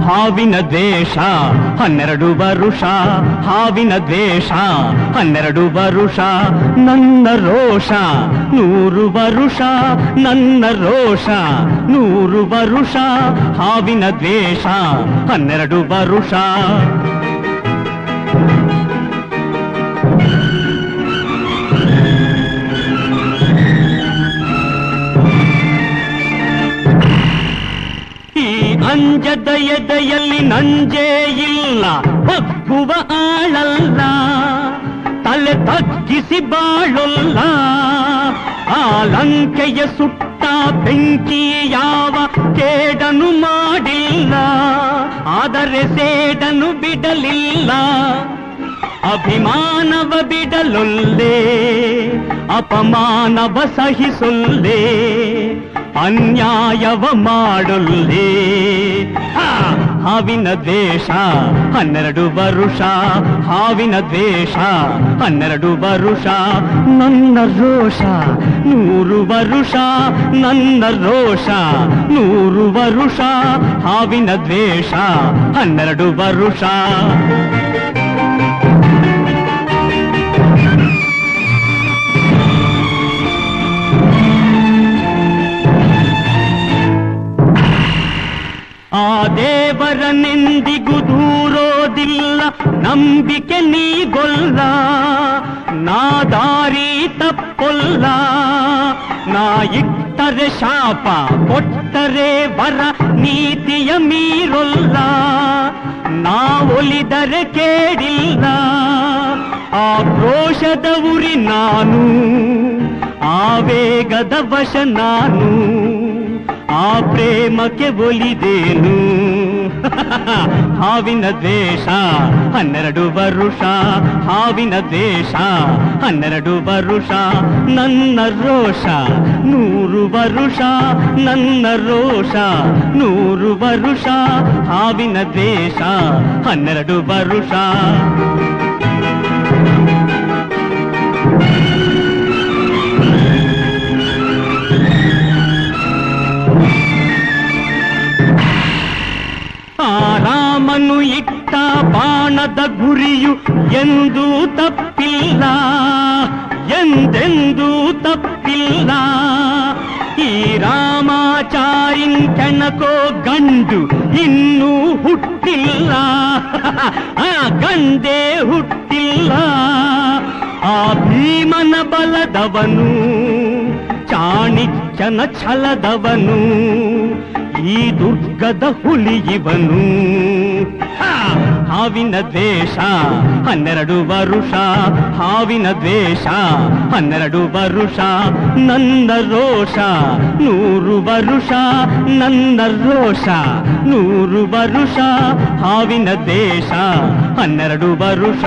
ಹಾವಿನ ದ್ವೇಷ 12 ವರುಷ, ಹಾವಿನ ದ್ವೇಷ 12 ವರುಷ, ನನ್ನ ರೋಷ 100 ವರುಷ, ನನ್ನ ರೋಷ 100 ವರುಷ, ಹಾವಿನ ದ್ವೇಷ 12 ವರುಷ. ಅಂಜದ ಎದೆಯಲ್ಲಿ ನಂಜೇ ಇಲ್ಲ, ಬಗ್ಗುವ ಆಳಲ್ಲ, ತಲೆ ತಗ್ಗಿಸಿ ಬಾಳೊಲ್ಲ, ಆ ಲಂಕೆಯ ಸುಟ್ಟ ಬೆಂಕಿ ಯಾವ ಕೇಡನು ಮಾಡಿಲ್ಲ, ಆದರೆ ಸೇಡನು ಬಿಡಲಿಲ್ಲ. ಅಭಿಮಾನವ ಬಿಡಲೊಲ್ಲೆ, ಅಪಮಾನವ ಸಹಿಸೊಲ್ಲೆ, ಅನ್ಯಾಯವ ಮಾಡೊಲ್ಲೆ. ಹಾವಿನ ದ್ವೇಷ 12 ವರುಷ, ಹಾವಿನ ದ್ವೇಷ 12 ವರುಷ, ನನ್ನ ರೋಷ 100 ವರುಷ, ನನ್ನ ರೋಷ 100 ವರುಷ, ಹಾವಿನ ದ್ವೇಷ 12 ವರುಷ. ಆ ದೇವರನೆಂದಿಗೂ ದೂರೋದಿಲ್ಲ, ನಂಬಿಕೆ ನೀಗೊಲ್ಲ, ನಾ ದಾರಿ ತಪ್ಪೊಲ್ಲ, ನಾ ಇಟ್ಟರೆ ಶಾಪ ಕೊಟ್ಟರೆ ವರ ನೀತಿಯ ಮೀರೊಲ್ಲ, ನಾ ಒಲಿದರೆ ಕೇಳಿಲ್ಲ. ಆ ಕ್ರೋಶದ ಉರಿ ನಾನು, ಆವೇಗದ ವಶ ನಾನು, ಆ ಪ್ರೇಮಕ್ಕೆ ಒಲಿದೇನು. ಹಾವಿನ ದ್ವೇಷ 12 ವರುಷ, ಹಾವಿನ ದ್ವೇಷ 12 ವರುಷ, ನನ್ನ ರೋಷ 100 ವರುಷ, ನನ್ನ ರೋಷ 100 ವರುಷ, ಹಾವಿನ ದ್ವೇಷ 12 ವರುಷ. ರಾಮನು ಇಟ್ಟ ಬಾಣದ ಗುರಿಯು ಎಂದೂ ತಪ್ಪಿಲ್ಲ, ಎಂದೆಂದೂ ತಪ್ಪಿಲ್ಲ. ಈ ರಾಮಾಚಾರಿನ್ ಕೆಣಕೋ ಗಂಡು ಇನ್ನೂ ಹುಟ್ಟಿಲ್ಲ, ಆ ಗಂಡೇ ಹುಟ್ಟಿಲ್ಲ. ಆ ಭೀಮನ ಬಲದವನು, ಚಾಣಕ್ಯನ ಛಲದವನು, ಈ ದುರ್ಗದ ಹುಲಿಯವನು. ಹಾವಿನ ದ್ವೇಷ 12 ವರುಷ, ಹಾವಿನ ದ್ವೇಷ 12 ವರುಷ, ನನ್ನ ರೋಷ 100 ವರುಷ, ನನ್ನ ರೋಷ 100 ವರುಷ, ಹಾವಿನ ದ್ವೇಷ 12 ವರುಷ.